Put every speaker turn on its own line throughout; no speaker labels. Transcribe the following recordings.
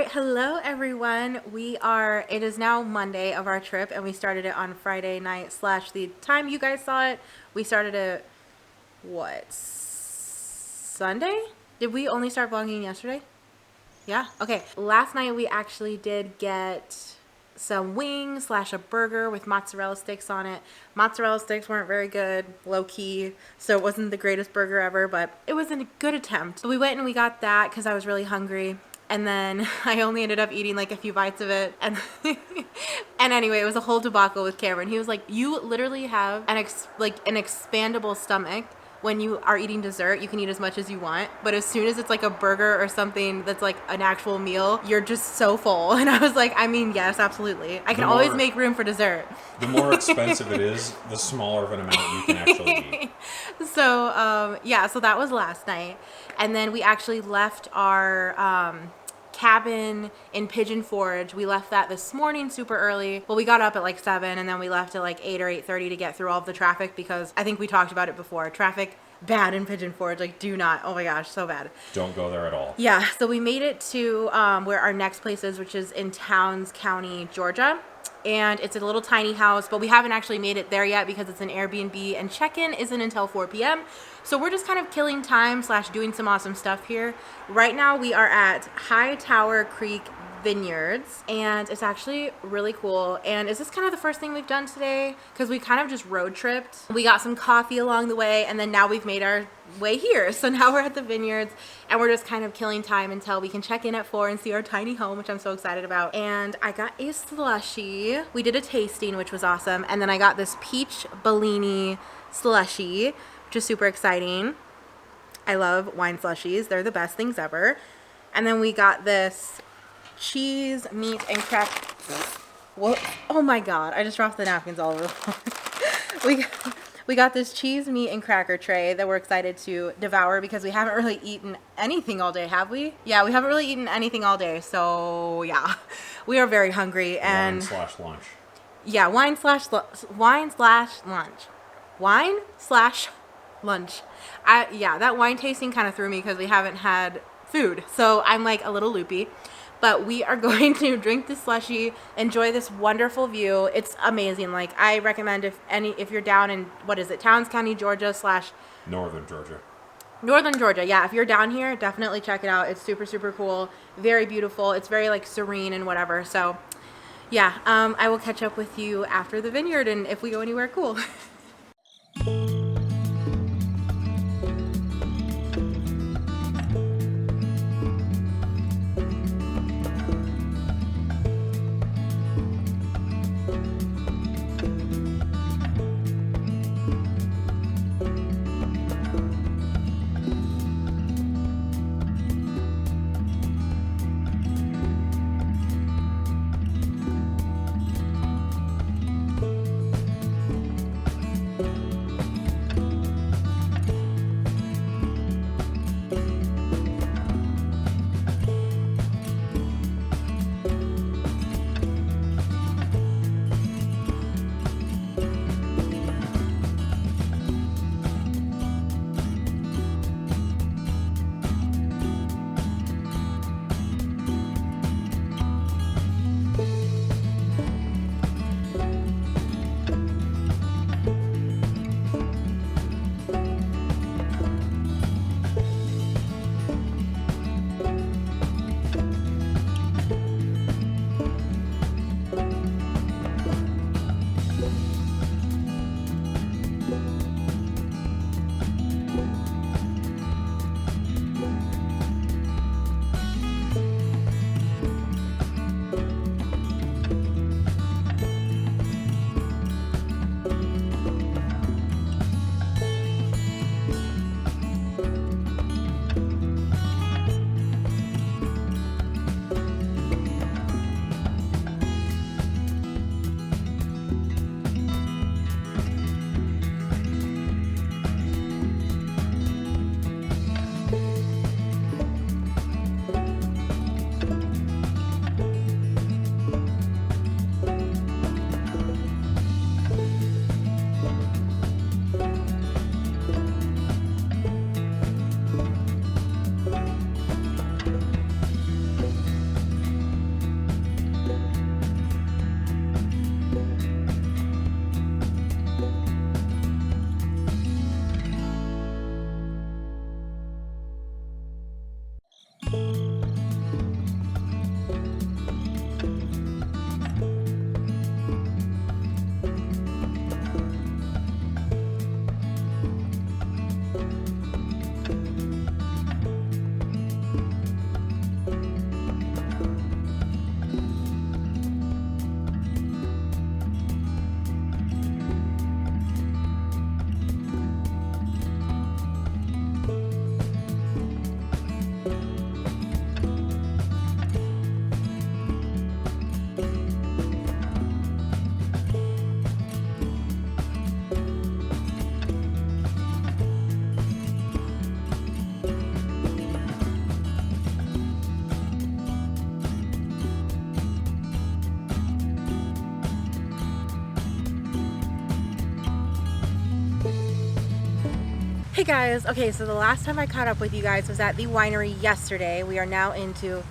Hello everyone. It is now Monday of our trip and we started it on Friday night / the time you guys saw it. We started it, Sunday? Did we only start vlogging yesterday? Yeah, okay. Last night we actually did get some wings / a burger with mozzarella sticks on it. Mozzarella sticks weren't very good, low key, so it wasn't the greatest burger ever, but it was a good attempt. So we went and we got that because I was really hungry. And then I only ended up eating like a few bites of it. And and anyway, it was a whole debacle with Cameron. He was like, you literally have an expandable stomach. When you are eating dessert, you can eat as much as you want. But as soon as it's like a burger or something that's like an actual meal, you're just so full. And I was like, I mean, yes, absolutely. I can always make room for dessert.
The more expensive it is, the smaller of an amount you can actually eat.
So, yeah, so that was last night. And then we actually left our cabin in Pigeon Forge. We left that this morning super early. Well, we got up at like 7 and then we left at like 8 or 8:30 to get through all of the traffic because I think we talked about it before. Traffic bad in Pigeon Forge. Like, do not. Oh my gosh, so bad.
Don't go there at all.
Yeah, so we made it to where our next place is, which is in Towns County, Georgia. And it's a little tiny house, but we haven't actually made it there yet because it's an Airbnb and check-in isn't until 4 p.m. So we're just kind of killing time / doing some awesome stuff here. Right now we are at High Tower Creek Vineyards and it's actually really cool. And is this kind of the first thing we've done today? Because we kind of just road tripped. We got some coffee along the way and then now we've made our way here. So now we're at the vineyards and we're just kind of killing time until we can check in at 4 and see our tiny home, which I'm so excited about. And I got a slushie. We did a tasting, which was awesome. And then I got this peach Bellini slushie, which is super exciting. I love wine slushies. They're the best things ever. And then we got this cheese, meat, and crack. What? Oh my God. I just dropped the napkins all over the floor. We got this cheese, meat, and cracker tray that we're excited to devour because we haven't really eaten anything all day, have we? Yeah, we haven't really eaten anything all day. So yeah, we are very hungry. And
Wine/lunch.
Yeah, wine/lunch. Wine/lunch. Yeah, that wine tasting kind of threw me because we haven't had food. So I'm like a little loopy. But we are going to drink this slushie, enjoy this wonderful view. It's amazing. Like, I recommend if you're down in, what is it, Towns County, Georgia /
Northern Georgia.
Northern Georgia, yeah. If you're down here, definitely check it out. It's super, super cool. Very beautiful. It's very, like, serene and whatever. So, yeah, I will catch up with you after the vineyard and if we go anywhere cool. Hey guys, okay, so the last time I caught up with you guys was at the winery yesterday. We are now into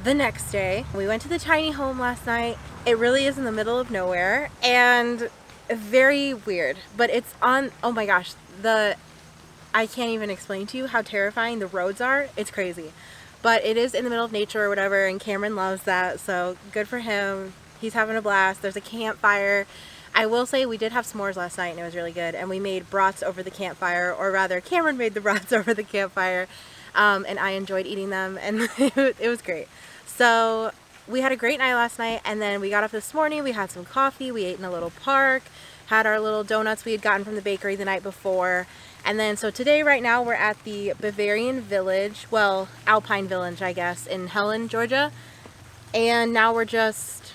the next day. We went to the tiny home last night. It really is in the middle of nowhere and very weird, but it's on, oh my gosh, I can't even explain to you how terrifying the roads are. It's crazy. But it is in the middle of nature or whatever, and Cameron loves that, so good for him. He's having a blast. There's a campfire. I will say we did have s'mores last night and it was really good, and we made brats over the campfire, or rather Cameron made the brats over the campfire, and I enjoyed eating them, and it was great. So we had a great night last night, and then we got up this morning, we had some coffee, we ate in a little park, had our little donuts we had gotten from the bakery the night before, and then so today right now we're at the Bavarian Village, well, Alpine Village I guess, in Helen, Georgia, and now we're just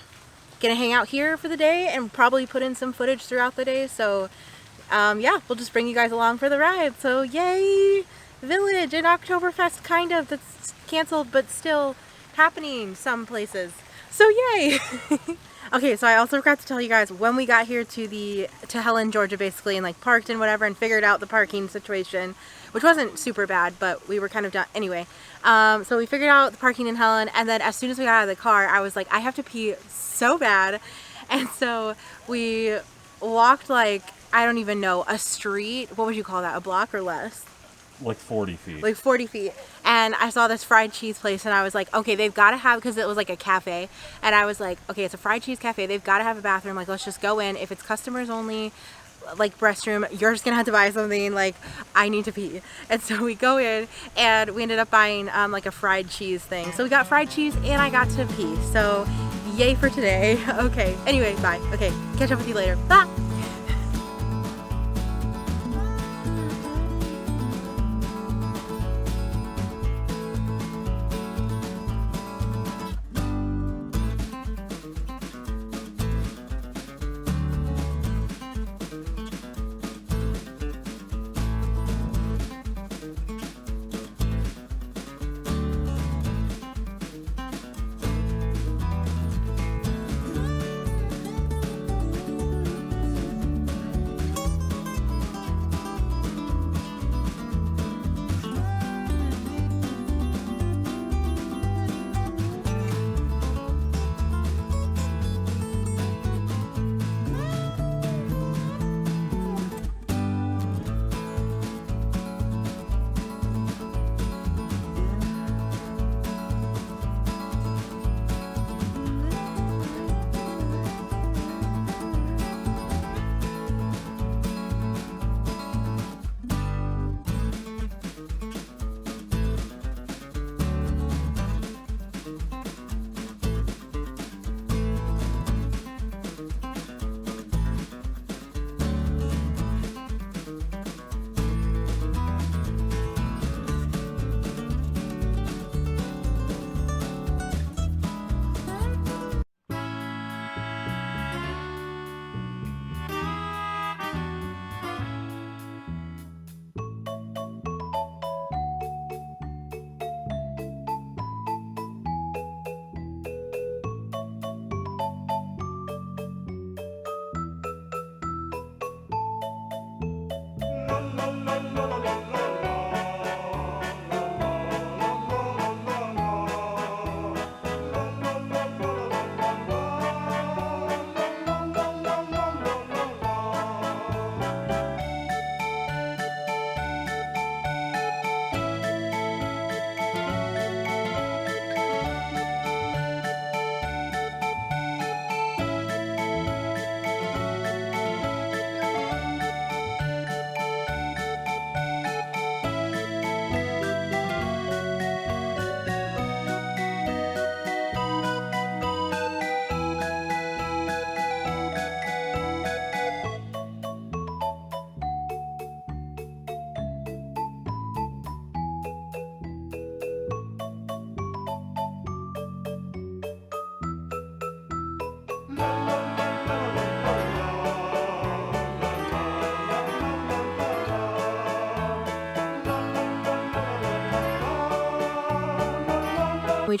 gonna hang out here for the day and probably put in some footage throughout the day. So yeah, we'll just bring you guys along for the ride. So yay, Village and Oktoberfest, kind of, that's canceled but still happening some places, so yay. Okay, so I also forgot to tell you guys, when we got here to Helen, Georgia, basically, and like parked and whatever and figured out the parking situation, which wasn't super bad, but we were kind of done anyway. So we figured out the parking in Helen, and then as soon as we got out of the car, I was like, I have to pee so bad. And so we walked like, I don't even know, a street, what would you call that, a block or less?
Like 40 feet.
Like 40 feet. And I saw this fried cheese place and I was like, okay, they've got to have, because it was like a cafe. And I was like, okay, it's a fried cheese cafe. They've got to have a bathroom. Like, let's just go in. If it's customers only, like restroom, you're just going to have to buy something. Like, I need to pee. And so we go in and we ended up buying like a fried cheese thing. So we got fried cheese and I got to pee. So yay for today. Okay. Anyway, bye. Okay. Catch up with you later. Bye.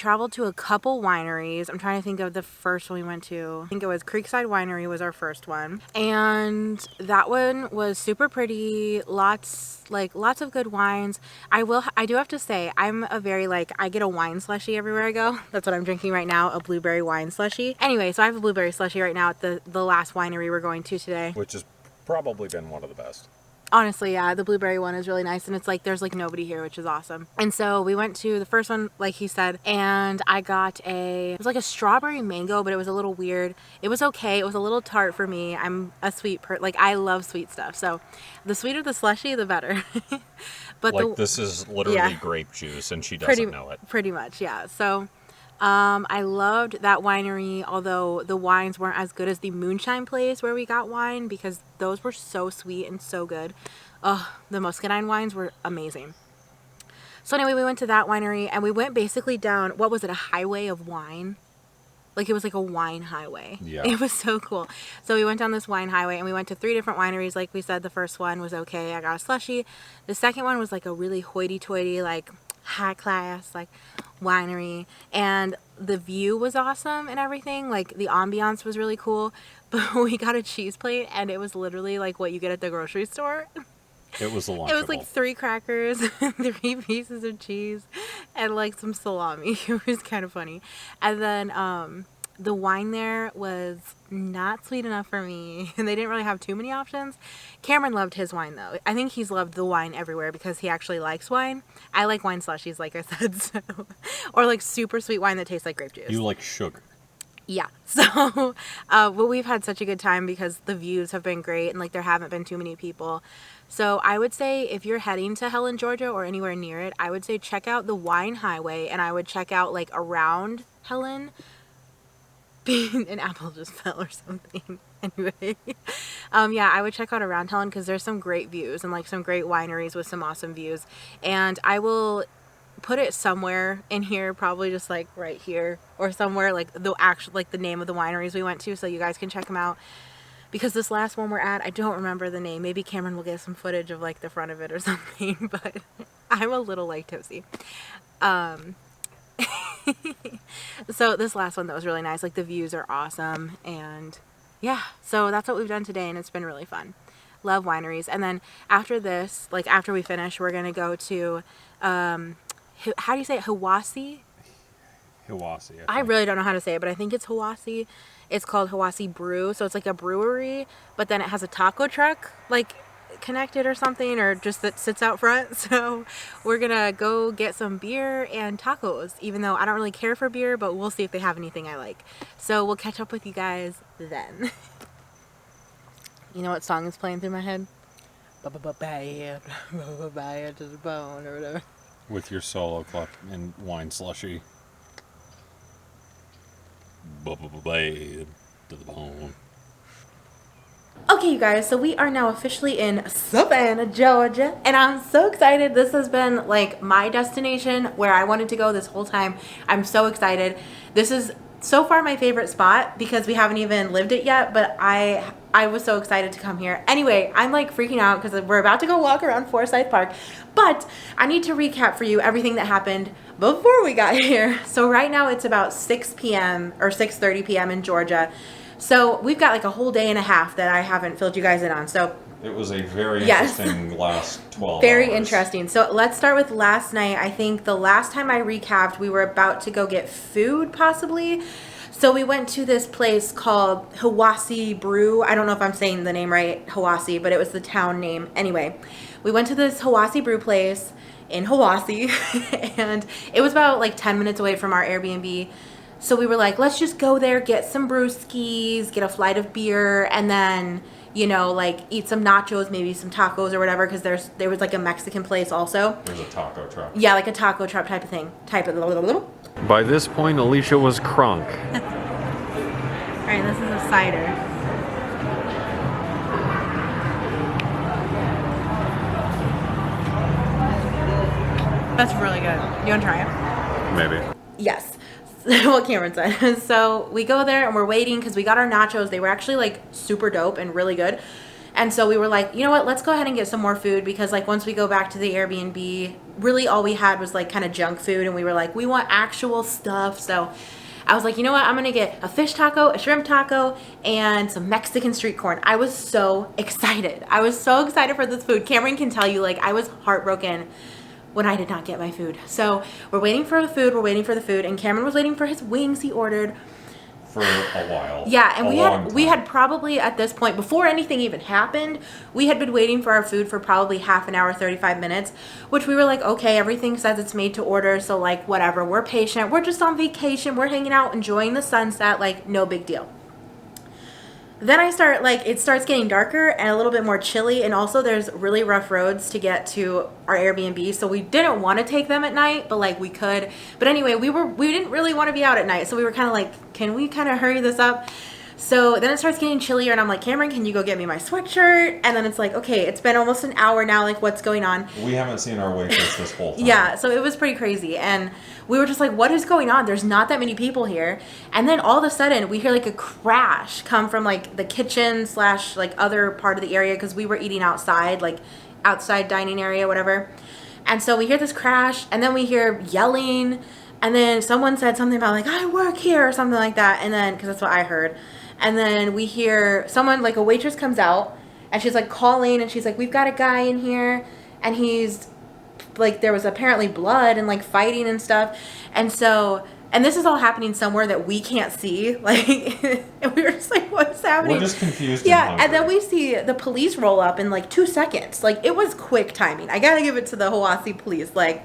traveled to a couple wineries. I'm trying to think of the first one we went to. I think it was Creekside Winery was our first one. And that one was super pretty. Lots of good wines. I do have to say, I'm a very I get a wine slushie everywhere I go. That's what I'm drinking right now, a blueberry wine slushie. Anyway, so I have a blueberry slushie right now at the last winery we're going to today.
Which has probably been one of the best.
Honestly, yeah, the blueberry one is really nice, and it's there's nobody here, which is awesome. And so we went to the first one, like he said, and I got it was like a strawberry mango, but it was a little weird. It was okay. It was a little tart for me. I'm a sweet I love sweet stuff. So the sweeter the slushie, the better. But
this is literally grape juice, and she doesn't know it.
Pretty much, yeah. So I loved that winery, although the wines weren't as good as the moonshine place where we got wine, because those were so sweet and so good. The muscadine wines were amazing. So anyway, we went to that winery, and we went basically down, what was it, a highway of wine? It was like a wine highway.
Yeah.
It was so cool. So we went down this wine highway, and we went to 3 different wineries. Like we said, the first one was okay. I got a slushie. The second one was a really hoity-toity, high class, winery. And the view was awesome and everything. The ambiance was really cool. But we got a cheese plate, and it was literally what you get at the grocery store.
It was a Lunchable.
It was 3 crackers, 3 pieces of cheese, and some salami. It was kind of funny. And then the wine there was not sweet enough for me, and they didn't really have too many options. Cameron loved his wine, though. I think he's loved the wine everywhere because he actually likes wine. I like wine slushies, like I said, so. Or super sweet wine that tastes like grape juice.
You like sugar.
Yeah. So, but we've had such a good time because the views have been great, and there haven't been too many people. So I would say if you're heading to Helen, Georgia, or anywhere near it, I would say check out the Wine Highway, and I would check out around Helen. An apple just fell or something. Anyway, yeah, I would check out around Helen because there's some great views and some great wineries with some awesome views. And I will put it somewhere in here, probably just right here or somewhere, the name of the wineries we went to, so you guys can check them out. Because this last one we're at, I don't remember the name. Maybe Cameron will get some footage of the front of it or something, but I'm a little tipsy. So this last one that was really nice. The views are awesome, and yeah, so that's what we've done today, and it's been really fun. Love wineries. And then after this, after we finish, we're gonna go to how do you say it? Hiwassee?
Hiwassee.
I really don't know how to say it, but I think it's Hiwassee. It's called Hiwassee Brew, so it's a brewery, but then it has a taco truck connected or something, or just that sits out front. So we're gonna go get some beer and tacos, even though I don't really care for beer, but we'll see if they have anything I like. So we'll catch up with you guys then. You know what song is playing through my head? Bad to the bone, or whatever.
With your solo cluck and wine slushie. Bad to the bone.
Okay, you guys, so we are now officially in Savannah, Georgia, and I'm so excited. This has been my destination where I wanted to go this whole time. I'm so excited. This is so far my favorite spot because we haven't even lived it yet, but I was so excited to come here. Anyway, I'm freaking out because we're about to go walk around Forsyth Park, but I need to recap for you everything that happened before we got here. So right now it's about 6 p.m. or 6:30 p.m. in Georgia. So we've got a whole day and a half that I haven't filled you guys in on. So
it was a very interesting last 12
very
hours.
interesting. So let's start with last night. I think the last time I recapped, we were about to go get food possibly. So we went to this place called Hiwassee Brew. I don't know if I'm saying the name right, Hiwassee, but it was the town name. Anyway, we went to this Hiwassee Brew place in Hiwassee, and it was about 10 minutes away from our Airbnb. So we were let's just go there, get some brewskis, get a flight of beer, and then, eat some nachos, maybe some tacos or whatever, because there was a Mexican place also.
There's a taco truck.
Yeah, a taco truck type of thing.
By this point, Alicia was crunk.
All right, this is a cider. That's really good. You want to try it?
Maybe.
Yes. What Cameron said. So we go there and we're waiting because we got our nachos. They were actually super dope and really good. And so we were you know what, let's go ahead and get some more food because once we go back to the Airbnb, really all we had was like kind of junk food, and we were like, we want actual stuff. So I was like, you know what? I'm going to get a fish taco, a shrimp taco, and some Mexican street corn. I was so excited. I was so excited for this food. Cameron can tell you, like, I was heartbroken when I did not get my food. So we're waiting for the food. And Cameron was waiting for his wings he ordered.
For a while.
Yeah, and we had probably at this point, before anything even happened, we had been waiting for our food for probably half an hour, 35 minutes, which we were like, okay, everything says it's made to order, so like whatever, we're patient, we're just on vacation, we're hanging out, enjoying the sunset, like no big deal. Then it starts getting darker and a little bit more chilly, and also there's really rough roads to get to our Airbnb, so we didn't want to take them at night, but like we could. But anyway, we didn't really want to be out at night, so we were kind of like, can we kind of hurry this up? So then it starts getting chillier, and I'm like, Cameron, can you go get me my sweatshirt? And then it's like, okay, it's been almost an hour now, like what's going on?
We haven't seen our waitress this whole time.
Yeah, so it was pretty crazy, and we were just like, what is going on? There's not that many people here. And then all of a sudden, we hear like a crash come from like the kitchen / like other part of the area, because we were eating outside, like outside dining area, whatever. And so we hear this crash, and then we hear yelling, and then someone said something about like, I work here, or something like that. And then, because that's what I heard. And then we hear someone, like a waitress comes out, and she's like calling, and she's like, we've got a guy in here, and he's like, there was apparently blood and like fighting and stuff. And so, and this is all happening somewhere that we can't see, like, and we were just like, what's happening?
We're just confused.
Yeah, and then we see the police roll up in like 2 seconds. Like, it was quick timing. I gotta give it to the Hawaii police. Like,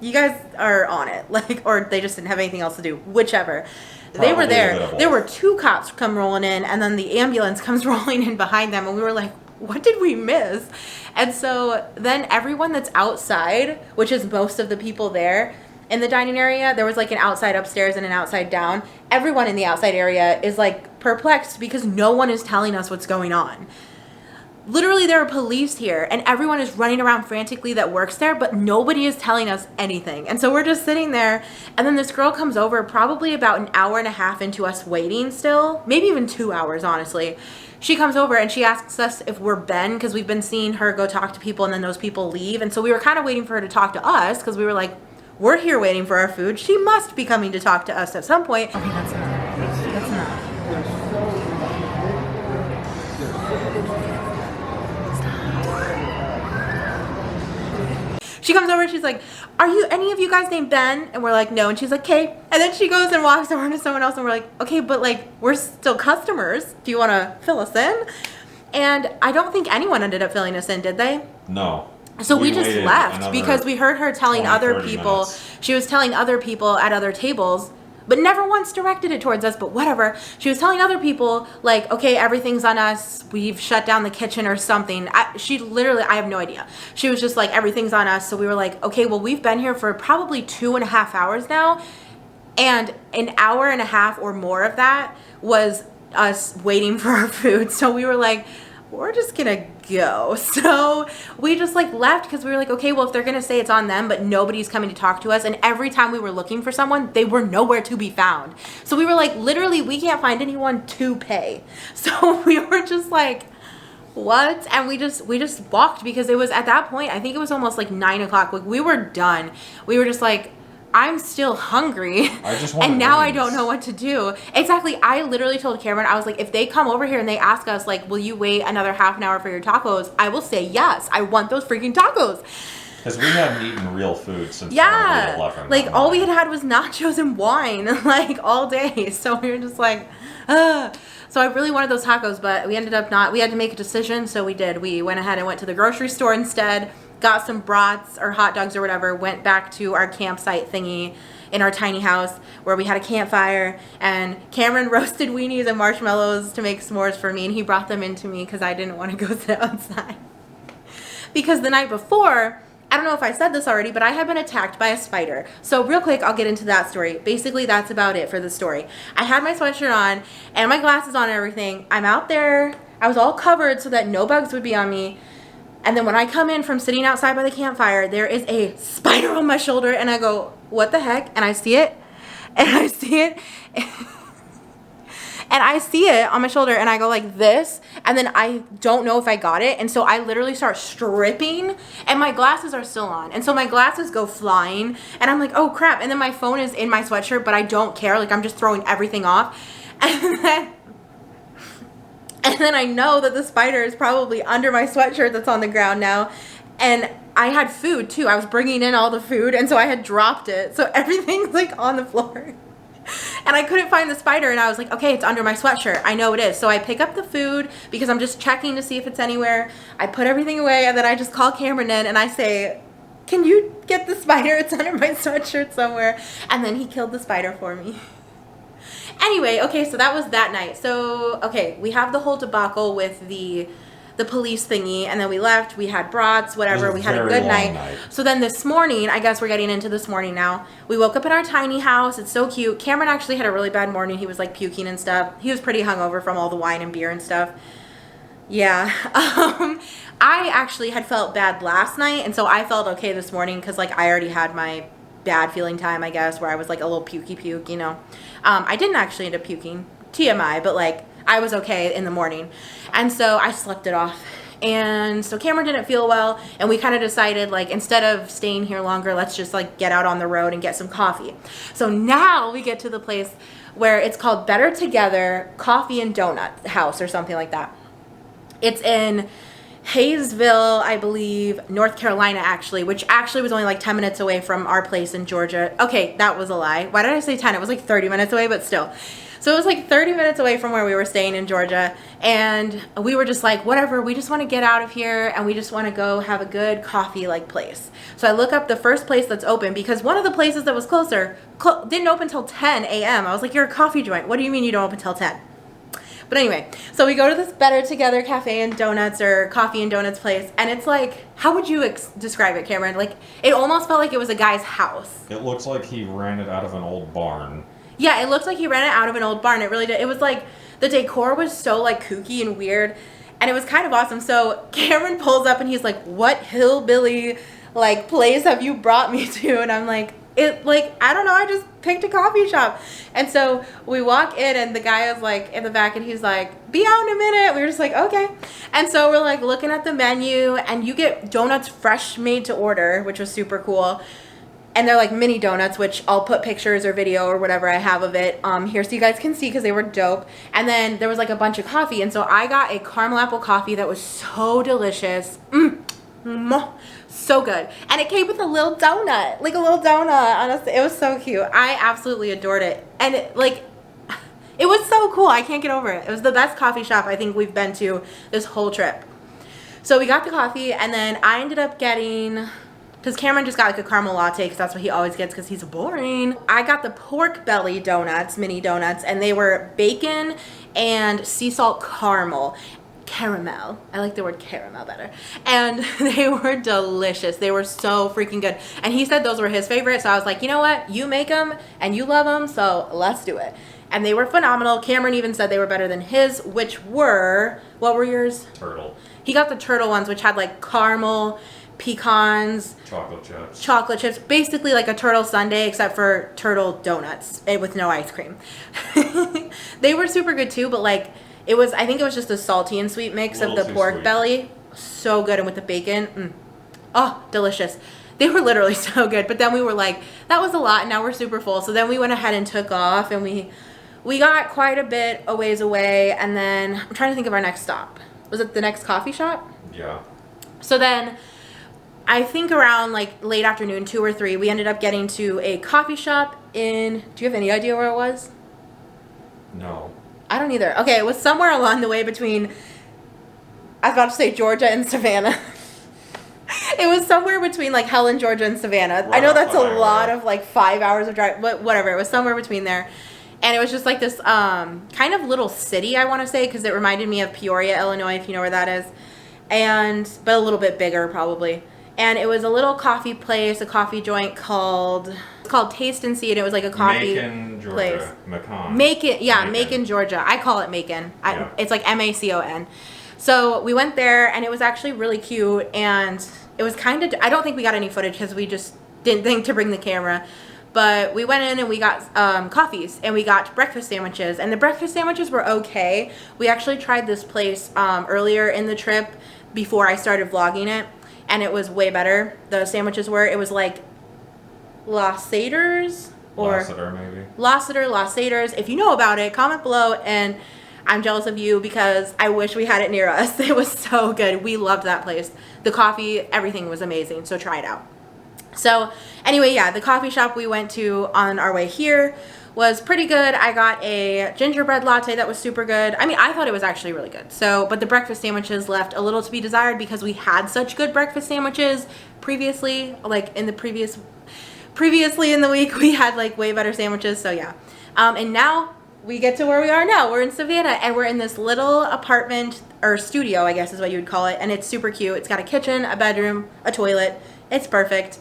you guys are on it. Like, or they just didn't have anything else to do, whichever. They were there. There were 2 cops come rolling in, and then the ambulance comes rolling in behind them, and we were like, what did we miss? And so then everyone that's outside, which is most of the people there in the dining area, there was like an outside upstairs and an outside down. Everyone in the outside area is like perplexed because no one is telling us what's going on. Literally, there are police here, and everyone is running around frantically that works there, but nobody is telling us anything. And so we're just sitting there, and then this girl comes over probably about an hour and a half into us waiting still, maybe even 2 hours, honestly. She comes over and she asks us if we're Ben, because we've been seeing her go talk to people and then those people leave. And so we were kind of waiting for her to talk to us, because we were like, we're here waiting for our food. She must be coming to talk to us at some point. Okay, that's enough. That's enough. She comes over and she's like, are you any of you guys named Ben? And we're like, no. And she's like, okay. And then she goes and walks over to someone else, and we're like, okay, but like, we're still customers. Do you want to fill us in? And I don't think anyone ended up filling us in, did they?
No.
So we just left because we heard her telling other people.
Minutes.
She was telling other people at other tables, but never once directed it towards us, but whatever. She was telling other people, like, okay, everything's on us. We've shut down the kitchen or something. She literally, I have no idea. She was just like, everything's on us. So we were like, okay, well, we've been here for probably 2.5 hours now. And an hour and a half or more of that was us waiting for our food. So we were like, we're just gonna go. So we just like left, because we were like, okay, well, if they're gonna say it's on them, but nobody's coming to talk to us, and every time we were looking for someone, they were nowhere to be found. So we were like, literally, we can't find anyone to pay. So we were just like, what? And we just walked, because it was at that point, I think it was almost like 9 o'clock. Like, we were done. We were just like, I'm still hungry, and now I don't know what to do. Exactly. I literally told Cameron, I was like, if they come over here and they ask us, like, will you wait another half an hour for your tacos? I will say yes. I want those freaking tacos.
Because we hadn't eaten real food since
probably
11.
Like, all we had was nachos and wine, like, all day. So we were just like, ugh. So I really wanted those tacos, but we ended up not. We had to make a decision, so we did. We went ahead and went to the grocery store instead, got some brats or hot dogs or whatever, went back to our campsite thingy in our tiny house where we had a campfire, and Cameron roasted weenies and marshmallows to make s'mores for me, and he brought them into me because I didn't want to go sit outside. Because the night before, I don't know if I said this already, but I had been attacked by a spider. So real quick, I'll get into that story. Basically, that's about it for the story. I had my sweatshirt on and my glasses on and everything. I'm out there. I was all covered so that no bugs would be on me. And then when I come in from sitting outside by the campfire, there is a spider on my shoulder, and I go, what the heck? And I see it, and I see it, and I see it on my shoulder, and I go like this, and then I don't know if I got it, and so I literally start stripping, and my glasses are still on, and so my glasses go flying, and I'm like, oh crap, and then my phone is in my sweatshirt, but I don't care, like I'm just throwing everything off, and then I know that the spider is probably under my sweatshirt that's on the ground now, and I had food too. I was bringing in all the food, and so I had dropped it, so everything's like on the floor. And I couldn't find the spider, and I was like, okay, it's under my sweatshirt. I know it is. So I pick up the food because I'm just checking to see if it's anywhere. I put everything away, and then I just call Cameron in, and I say, can you get the spider? It's under my sweatshirt somewhere. And then he killed the spider for me. Anyway, okay, so that was that night. So, okay, we have the whole debacle with the police thingy, and then we left. We had brats, whatever. We had a good night. So then this morning, I guess we're getting into this morning now. We woke up in our tiny house. It's so cute. Cameron actually had a really bad morning. He was like puking and stuff. He was pretty hungover from all the wine and beer and stuff. Yeah. I actually had felt bad last night, and so I felt okay this morning because like I already had my bad feeling time, I guess, where I was like a little pukey puke, you know. I didn't actually end up puking. TMI, but like I was okay in the morning. And so I slept it off. And so Cameron didn't feel well, and we kind of decided like instead of staying here longer, let's just like get out on the road and get some coffee. So now we get to the place where it's called Better Together Coffee and Donut House or something like that. It's in Hayesville, I believe, North Carolina actually, which actually was only like 10 minutes away from our place in Georgia. Okay, that was a lie. Why did I say 10? It was like 30 minutes away, but still. So it was like 30 minutes away from where we were staying in Georgia, and we were just like, whatever, we just want to get out of here, and we just want to go have a good coffee like place. So I look up the first place that's open, because one of the places that was closer didn't open till 10 a.m. I was like, you're a coffee joint. What do you mean you don't open till 10? But anyway, so we go to this Better Together Cafe and Donuts, or Coffee and Donuts place, and it's like, how would you describe it, Cameron? Like, it almost felt like it was a guy's house.
It looks like he ran it out of an old barn.
Yeah, it looked like he ran it out of an old barn. It really did. It was like, the decor was so like kooky and weird, and it was kind of awesome. So Cameron pulls up and he's like, what hillbilly like place have you brought me to? And I'm like, I don't know, I just picked a coffee shop. And so we walk in, and the guy is like in the back, and he's like, be out in a minute. We were just like, okay. And so we're like looking at the menu, and you get donuts fresh made to order, which was super cool. And they're like mini donuts, which I'll put pictures or video or whatever I have of it here so you guys can see, because they were dope. And then there was like a bunch of coffee, and so I got a caramel apple coffee that was so delicious. So good. And it came with a little donut, like a little donut. Honestly, it was so cute. I absolutely adored it. And it was so cool. I can't get over it. It was the best coffee shop I think we've been to this whole trip. So we got the coffee, and then I ended up getting, because Cameron just got like a caramel latte, because that's what he always gets because he's boring. I got the pork belly donuts, mini donuts, and they were bacon and sea salt caramel. I like the word caramel better. And they were delicious. They were so freaking good. And he said those were his favorite. So I was like, you know what? You make them and you love them, so let's do it. And they were phenomenal. Cameron even said they were better than his, which were, what were yours?
Turtle.
He got the turtle ones, which had like caramel, pecans, chocolate chips, basically like a turtle sundae, except for turtle donuts with no ice cream. They were super good too, but like I think it was just a salty and sweet mix of the pork belly. So good. And with the bacon, oh, delicious. They were literally so good. But then we were like, that was a lot, and now we're super full. So then we went ahead and took off, and we got quite a bit a ways away, and then I'm trying to think of our next stop. Was it the next coffee shop?
Yeah.
So then I think around like late afternoon, 2 or 3, we ended up getting to a coffee shop in, do you have any idea where it was?
No.
I don't either. Okay, it was somewhere along the way between, I was about to say Georgia and Savannah. It was somewhere between like Helen, Georgia, and Savannah. I know that's a lot of like 5 hours of drive, but whatever. It was somewhere between there. And it was just like this kind of little city, I want to say, because it reminded me of Peoria, Illinois, if you know where that is. But a little bit bigger probably. And it was a little coffee place, a coffee joint called Taste and See, and it was like a coffee
Macon, Georgia.
place.
Macon.
Macon, Georgia. I call it Macon. It's like MACON. So we went there, and it was actually really cute, and it was kind of, I don't think we got any footage because we just didn't think to bring the camera. But we went in and we got coffees and we got breakfast sandwiches, and the breakfast sandwiches were okay. We actually tried this place earlier in the trip before I started vlogging it, and it was way better. The sandwiches were, it was like Lassiter's or
Lassiter, maybe.
Lassiter's. If you know about it, comment below, and I'm jealous of you because I wish we had it near us. It was so good. We loved that place. The coffee, everything was amazing, so try it out. So anyway, yeah, the coffee shop we went to on our way here was pretty good. I got a gingerbread latte that was super good. I mean, I thought it was actually really good. So, but the breakfast sandwiches left a little to be desired because we had such good breakfast sandwiches previously, like in the previously in the week, we had like way better sandwiches. So yeah. And now we get to where we are now. We're in Savannah and we're in this little apartment or studio, I guess is what you would call it. And it's super cute. It's got a kitchen, a bedroom, a toilet. It's perfect.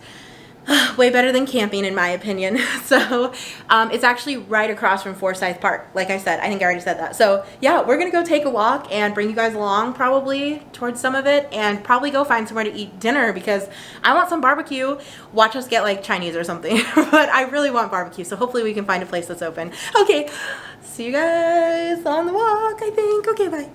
Way better than camping in my opinion. So it's actually right across from Forsyth Park. Like I said, I think I already said that. So yeah, we're gonna go take a walk and bring you guys along probably towards some of it, and probably go find somewhere to eat dinner because I want some barbecue. Watch us get like Chinese or something. But I really want barbecue, so hopefully we can find a place that's open. Okay, see you guys on the walk, I think. Okay, bye.